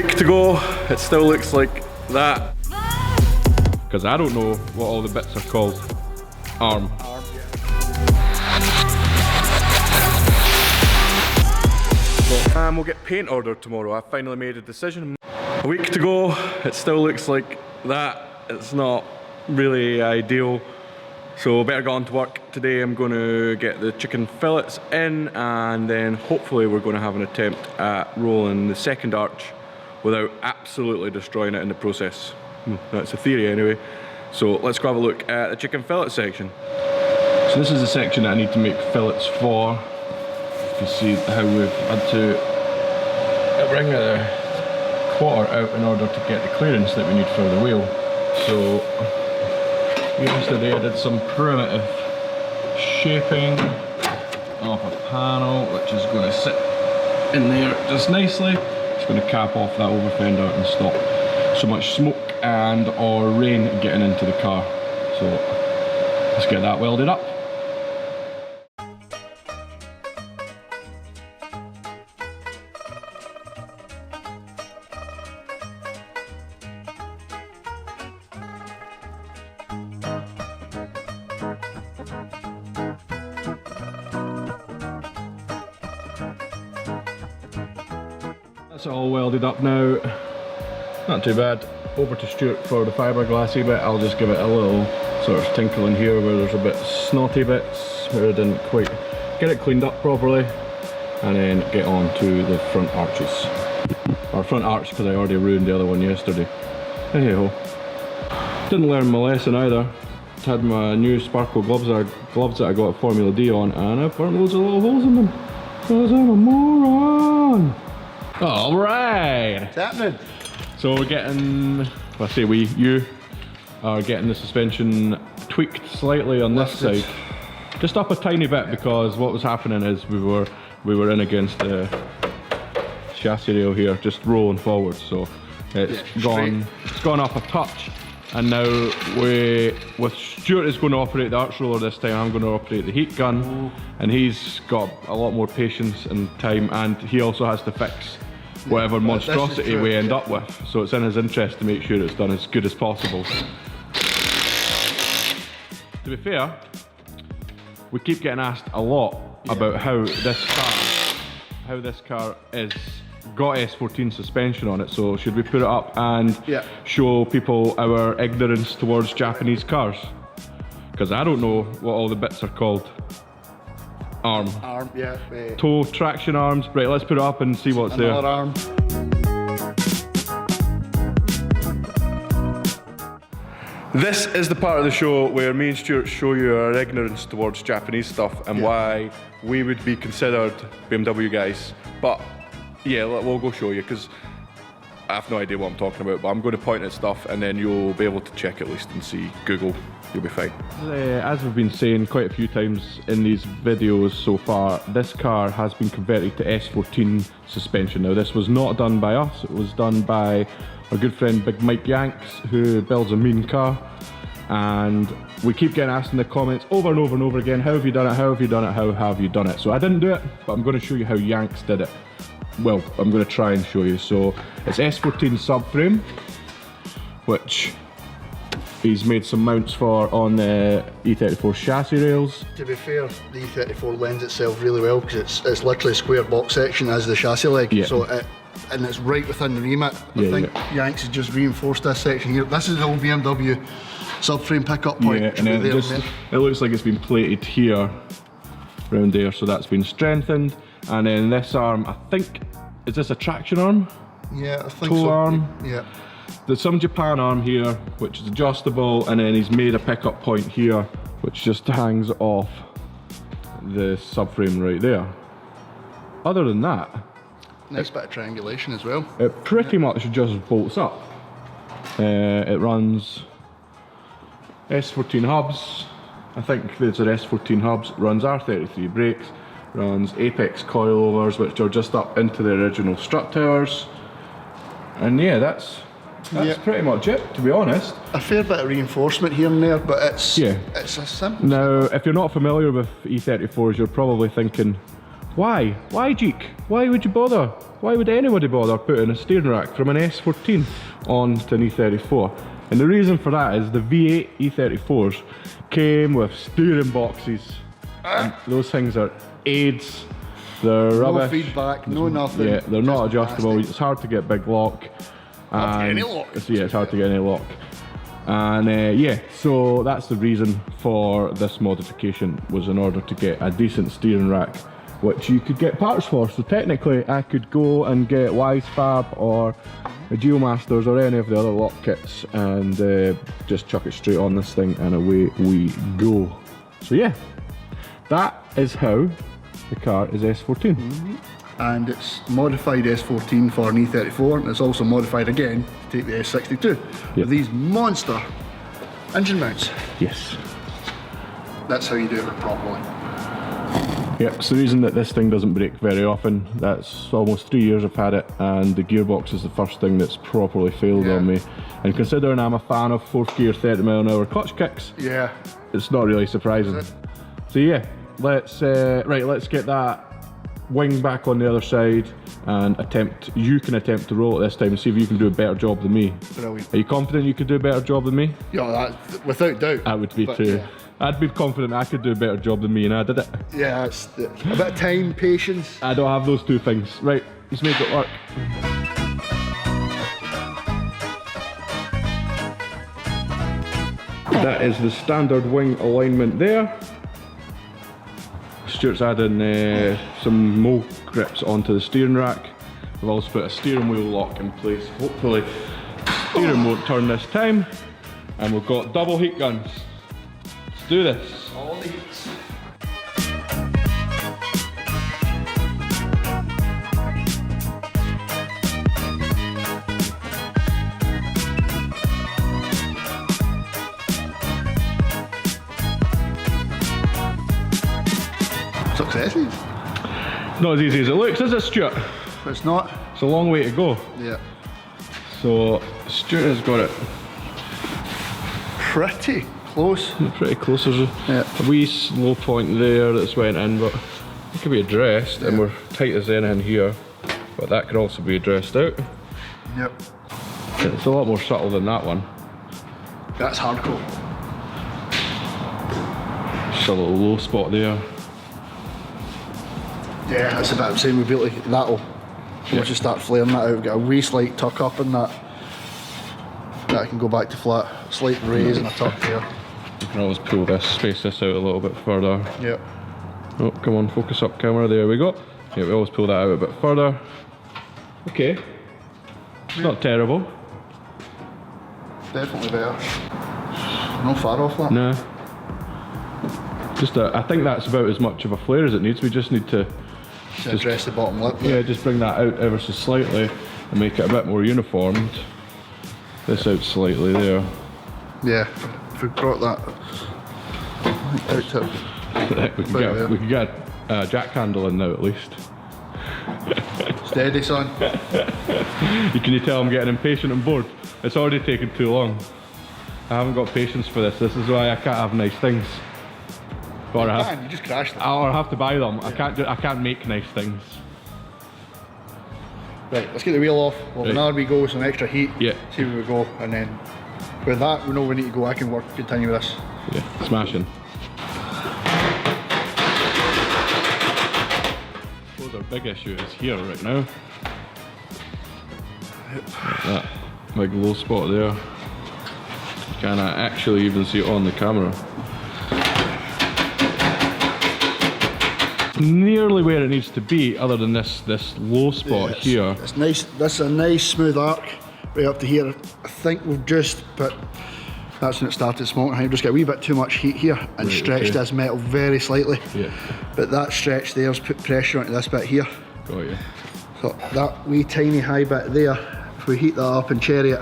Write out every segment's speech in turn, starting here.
week to go, it still looks like that. Because I don't know what all the bits are called. Arm. And we'll get paint ordered tomorrow. I finally made a decision. A week to go, it still looks like that. It's not really ideal. So better get on to work. Today I'm going to get the chicken fillets in, and then hopefully we're going to have an attempt at rolling the second arch without absolutely destroying it in the process. That's a theory anyway. So let's go have a look at the chicken fillet section. So this is the section that I need to make fillets for. You can see how we've had to bring the quarter out in order to get the clearance that we need for the wheel. So yesterday I did some primitive shaping of a panel which is going to sit in there just nicely. It's going to cap off that over fender and stop so much smoke and or rain getting into the car. So let's get that welded up. That's all welded up now. Not too bad. Over to Stuart for the fiberglassy bit. I'll just give it a little sort of tinkle in here where there's a bit snotty bits where I didn't quite get it cleaned up properly, and then get on to the front arches. Or front arch, because I already ruined the other one yesterday. Hey ho. Didn't learn my lesson either. Had my new sparkle gloves that I got at Formula D on, and I burnt loads of little holes in them. Because I'm a moron. Alright! What's happening? So we're getting, well, I say you are getting the suspension tweaked slightly on this side. Just up a tiny bit, because what was happening is we were in against the chassis rail here, just rolling forward. So it's gone up a touch. And now with Stuart is going to operate the arch roller this time, I'm going to operate the heat gun. And he's got a lot more patience and time, and he also has to fix whatever monstrosity we end up with. So it's in his interest to make sure it's done as good as possible. To be fair, we keep getting asked a lot about how this car is got S14 suspension on it. So should we put it up and show people our ignorance towards Japanese cars? Because I don't know what all the bits are called. Arm, yeah. Toe traction arms. Right, let's put it up and see what's there. Another arm. This is the part of the show where me and Stuart show you our ignorance towards Japanese stuff and why we would be considered BMW guys. But yeah, we'll go show you, because I have no idea what I'm talking about, but I'm going to point at stuff and then you'll be able to check at least and see Google. You'll be fine. As we've been saying quite a few times in these videos so far, this car has been converted to S14 suspension. Now this was not done by us, it was done by our good friend Big Mike Yanks, who builds a mean car. And we keep getting asked in the comments over and over and over again, how have you done it, how have you done it, how have you done it? So I didn't do it, but I'm going to show you how Yanks did it. Well, I'm going to try and show you. So it's S14 subframe, which he's made some mounts for on the E34 chassis rails. To be fair, the E34 lends itself really well, because it's literally a square box section as the chassis leg. So and it's right within the remit. I think Yanks has just reinforced this section here. This is the old BMW subframe pickup point. Yeah, and it looks like it's been plated here, around there, so that's been strengthened. And then this arm, I think, is this a traction arm? Yeah, I think toe so. Arm. Yeah. There's some Japan arm here, which is adjustable, and then he's made a pickup point here, which just hangs off the subframe right there. Other than that, nice bit of triangulation as well. It pretty much just bolts up. It runs S14 hubs. I think these are S14 hubs. Runs R33 brakes. Runs Apex coilovers, which are just up into the original strut towers. And yeah, that's pretty much it, to be honest. A fair bit of reinforcement here and there, but it's a simple. Now, if you're not familiar with E34s, you're probably thinking, Why? Why Jeek? Why would you bother? Why would anybody bother putting a steering rack from an S14 onto an E34? And the reason for that is the V8 E34s came with steering boxes. And those things are aids. They're rubbish. No feedback, no nothing. Yeah, they're not adjustable. Plastic. It's hard to get big lock. Hard to get any lock. Yeah, it's hard to get any lock. And yeah, so that's the reason for this modification, was in order to get a decent steering rack, which you could get parts for. So technically I could go and get Wisefab or a Geomasters or any of the other lock kits and just chuck it straight on this thing and away we go. So yeah, that is how the car is S14. And it's modified S14 for an E34, and it's also modified again to take the S62 with these monster engine mounts. Yes. That's how you do it properly. Yeah, it's the reason that this thing doesn't break very often. That's almost 3 years I've had it, and the gearbox is the first thing that's properly failed on me. And considering I'm a fan of 4th gear 30mph clutch kicks, it's not really surprising. So yeah, let's get that wing back on the other side and you can attempt to roll it this time and see if you can do a better job than me. Brilliant. Are you confident you could do a better job than me? Yeah, that, without doubt. I would be too. Yeah. I'd be confident I could do a better job than me, and I did it. Yeah, it's a bit of time, patience. I don't have those two things. Right, let's make it work. That is the standard wing alignment there. Stuart's adding some mole grips onto the steering rack. We've also put a steering wheel lock in place. Hopefully the steering won't turn this time. And we've got double heat guns. Let's do this. All the heats. Successes. Not as easy as it looks, is it, Stuart? It's not. It's a long way to go. Yeah. So Stuart has got it pretty close. Pretty close. There's a wee slow point there that's went in, but it can be addressed, and we're tight as anything here. But that could also be addressed out. Yep. It's a lot more subtle than that one. That's hardcore. Just a little low spot there. Yeah, that's about the same. We'll be able to, that'll once you start flaring that out, get a wee slight tuck up in that. That can go back to flat, slight raise and a tuck there. You can always pull this, space this out a little bit further. Yep. Oh, come on, focus up camera, there we go. Yeah, we always pull that out a bit further. Okay. It's not terrible. Definitely better. Not far off that. No. Just I think that's about as much of a flare as it needs. We just need to address the bottom lip. Yeah, just bring that out ever so slightly and make it a bit more uniformed. This out slightly there. Yeah, if we brought that out to we could get a jack handle in now at least. Steady, son. Can you tell I'm getting impatient and bored? It's already taken too long. I haven't got patience for this. This is why I can't have nice things. Or you just crash them. Or I have to buy them. Yeah. I can't make nice things. Right, let's get the wheel off. Well, another we go with some extra heat. Yeah. See where we go, and then with that we know we need to go. I can continue with this. Yeah, smashing. I suppose our big issue is here right now. Like that big low spot there. Can I actually even see it on the camera? Nearly where it needs to be, other than this low spot here. It's nice. This is a nice smooth arc right up to here. I think we've just, but that's when it started smoking. I've just got a wee bit too much heat here and stretched this metal very slightly. Yeah. But that stretch there's put pressure onto this bit here. Got you. So that wee tiny high bit there, if we heat that up and cherry it,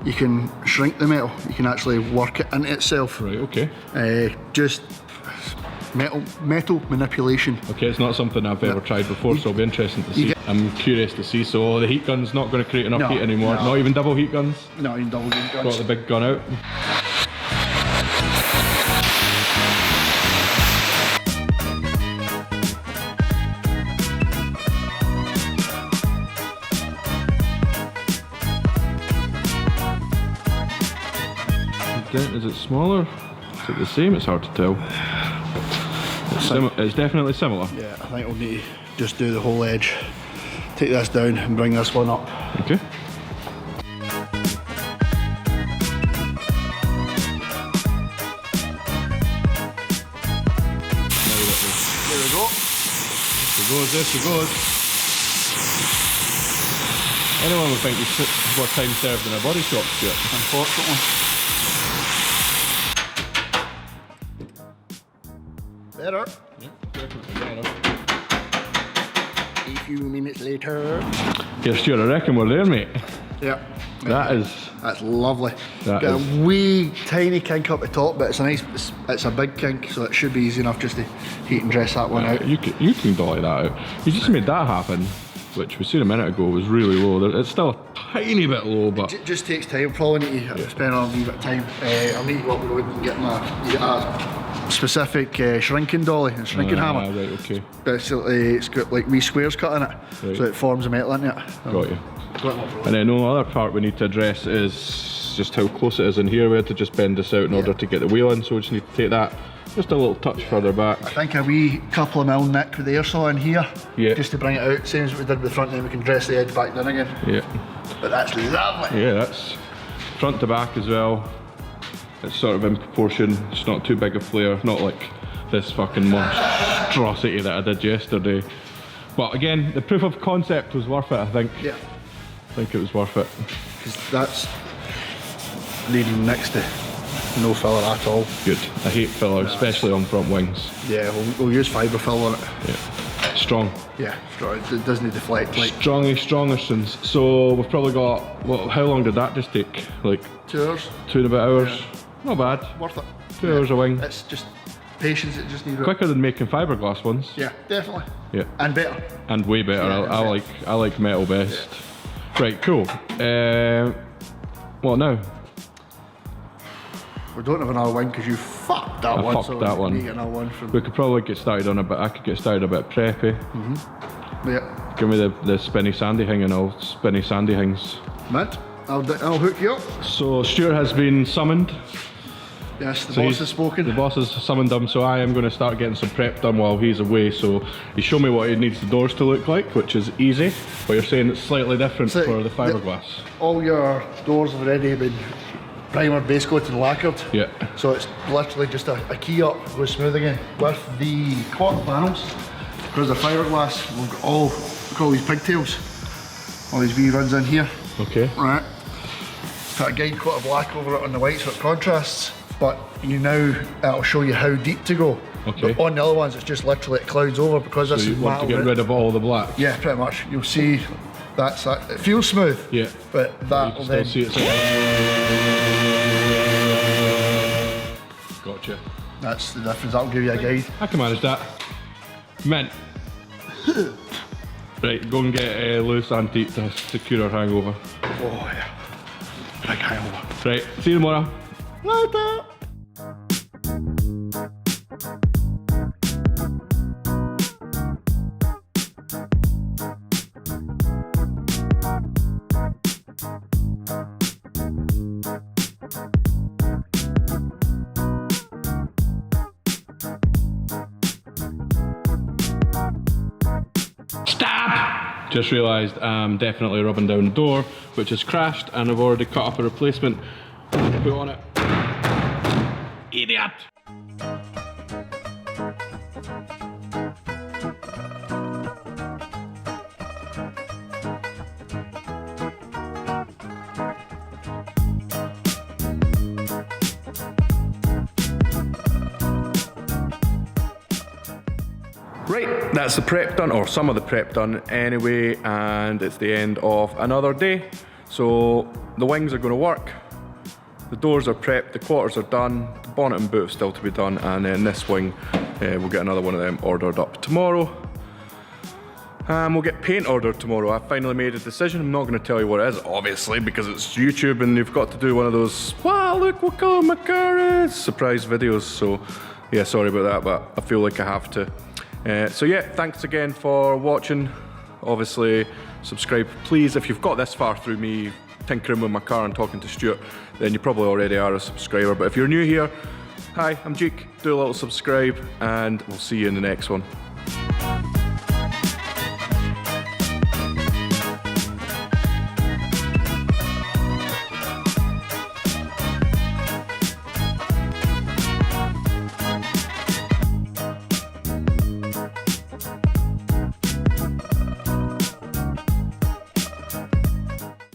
you can shrink the metal. You can actually work it into itself. Right. Okay. Just metal manipulation. Okay, it's not something I've ever tried before, so it'll be interesting to see. I'm curious to see. So the heat gun's not going to create enough heat anymore. Not even double heat guns. Not even double heat guns. Got the big gun out. dent, is it smaller? Is it the same? It's hard to tell. It's definitely similar. Yeah, I think we'll need to just do the whole edge. Take this down and bring this one up. Okay. There we go. This goes. Anyone would think he's more time served in a body shop, Stuart. Unfortunately. Better. Yeah, definitely better. A few minutes later. Yeah, Stuart, I reckon we're there, mate. Yeah. That's lovely. That Got is. a wee tiny kink up the top, but it's a nice, it's a big kink, so it should be easy enough just to heat and dress that one out. You can dolly that out. You just made that happen, which we seen a minute ago was really low. It's still a tiny bit low, but It just takes time. Probably need to spend a wee bit of time. I'll need to go up the road and get a specific shrinking dolly and shrinking hammer. Right, okay. Basically, it's got like wee squares cut in it, Right. so it forms a metal in it. Got you. And then the other part we need to address is just how close it is in here. We had to just bend this out in order to get the wheel in, so we just need to take that just a little touch further back. I think a wee couple of mil nick with the air saw in here, Yeah. just to bring it out, same as we did with the front, then we can dress the edge back down again. Yeah. But that's lovely. Yeah, that's front to back as well. It's sort of in proportion. It's not too big a flare, not like this fucking monstrosity that I did yesterday. But again, the proof of concept was worth it, I think. Yeah. I think it was worth it. Because that's leading next to no filler at all. Good. I hate filler, especially on front wings. Yeah, we'll use fibre fill on it. Yeah. Strong. Yeah, it doesn't deflect. Like Strong oceans. So we've probably got, well, how long did that just take? Like 2 hours. 2 and a bit hours? Yeah. Not bad. Worth it. 2 hours a wing. It's just patience, it just needs. Quicker than making fiberglass ones. Yeah, definitely. Yeah. And better. And way better. Yeah, I like metal best. Right, cool. What now? We don't have another wing because you fucked that one. Fucked that one. We need another one from. We could probably get started on a bit. I could get started a bit preppy. Yeah. Give me the spinny sandy thing and I'll spinny sandy things. Mint. I'll hook you up. So Stuart has been summoned. Yes, the So boss has spoken. The boss has summoned him, so I am going to start getting some prep done while he's away. So he showed me what he needs the doors to look like, which is easy. But you're saying it's slightly different So for the fiberglass. All your doors have already been primer, base coated and lacquered. Yeah. So it's literally just a key up, goes smooth again. With the quarter panels, because they're fiberglass, we've got all these pigtails. All these wee runs in here. Okay. Right. Put a guide coat of black over it on the white so it contrasts. But it'll show you how deep to go. Okay. But on the other ones, it's just literally it clouds over because So this you is want to metal. get rid of all the black? Yeah, pretty much. You'll see that's that. It feels smooth. Yeah. But You that can will still then. see it's Gotcha. That's the difference. That'll give you a guide. I can manage that. Mint. Right, go and get loose antique to secure our hangover. Oh yeah. Big hangover. Right, see you tomorrow. Later. Stop! Just realised I'm definitely rubbing down the door, which has crashed, and I've already cut up a replacement to put on it. Idiot! Right, that's the prep done, or some of the prep done anyway, and it's the end of another day. So the wings are going to work, the doors are prepped, the quarters are done, the bonnet and boot still to be done, and then this wing, we'll get another one of them ordered up tomorrow. And we'll get paint ordered tomorrow. I finally made a decision. I'm not going to tell you what it is, obviously, because it's YouTube and you've got to do one of those, wow, look what colour my car is, surprise videos. So yeah, sorry about that, but I feel like I have to. So yeah, thanks again for watching. Obviously, subscribe please if you've got this far through me tinkering with my car and talking to Stuart, then you probably already are a subscriber. But if you're new here, hi, I'm Jeek. Do a little subscribe and we'll see you in the next one.